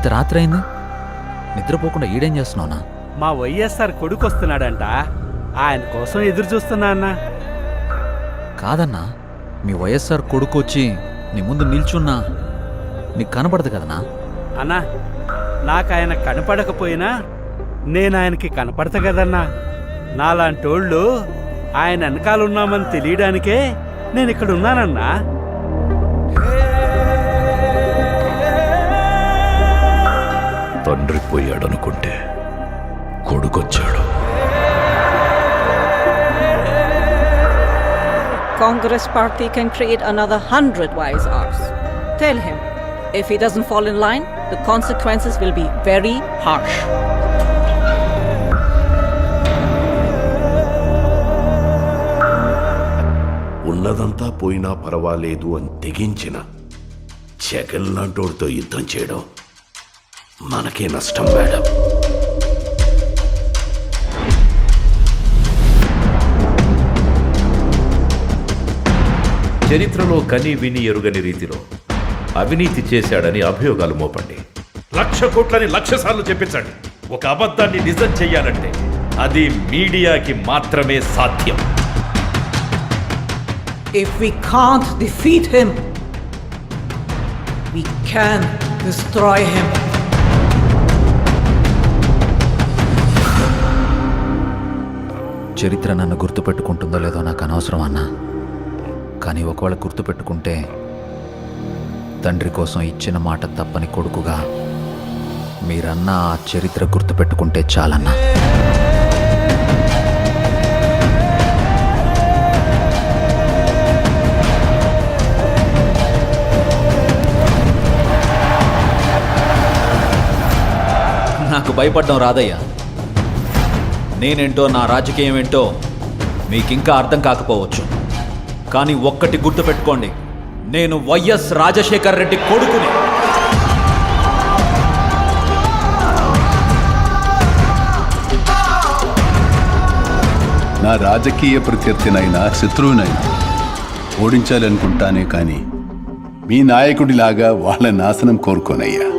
ఇంత రాత్రి అయింది, నిద్రపోకుండా ఈడేం చేస్తున్నావునా? మా వైఎస్ఆర్ కొడుకు వస్తున్నాడంట, ఆయన కోసం ఎదురు చూస్తున్నా అన్నా. కాదన్నా, మీ వైఎస్ఆర్ కొడుకు వచ్చి నీ ముందు నిల్చున్నా నీకు కనపడదు కదనా? అన్నా, నాకు ఆయన కనపడకపోయినా నేను ఆయనకి కనపడతా కదన్నా. నాలాంటోళ్ళు ఆయన వెనకాలన్నామని తెలియడానికే నేను ఇక్కడ ఉన్నానన్నా. తండ్రి పోయాడనుకుంటే కొడుకొచ్చాడు. Congress party can create another 100 wise hours. Tell him, if he doesn't fall in line, the consequences will be very harsh. ఉన్నదంతా పోయినా పర్వాలేదు అని తెగించిన జగన్ లాంటోడితో యుద్ధం చేయడం మనకే నష్టం మేడం. చరిత్రలో కని విని ఎరుగని రీతిలో అవినీతి చేశాడని అభియోగాలు మోపండి. 1,00,000 కోట్లని 1,00,000 సార్లు చెప్పించండి. ఒక అబద్ధాన్ని నిజం చెయ్యాలంటే అది మీడియాకి మాత్రమే సాధ్యం. If we can't defeat him, we can destroy him. చరిత్ర నన్ను గుర్తుపెట్టుకుంటుందో లేదో నాకు అనవసరం అన్నా, కానీ ఒకవేళ గుర్తుపెట్టుకుంటే తండ్రి కోసం ఇచ్చిన మాట తప్పని కొడుకుగా మీరన్నా ఆ చరిత్ర గుర్తుపెట్టుకుంటే చాలన్నా. నాకు భయపడడం రాదయ్యా. నేనేంటో, నా రాజకీయం ఏంటో మీకింకా అర్థం కాకపోవచ్చు, కానీ ఒక్కటి గుర్తుపెట్టుకోండి, నేను వైఎస్ రాజశేఖర్ రెడ్డి కొడుకుని. నా రాజకీయ ప్రత్యర్థినైనా శత్రువునైనా ఓడించాలనుకుంటానే కానీ మీ నాయకుడిలాగా వాళ్ళ నాశనం కోరుకోనయ్యా.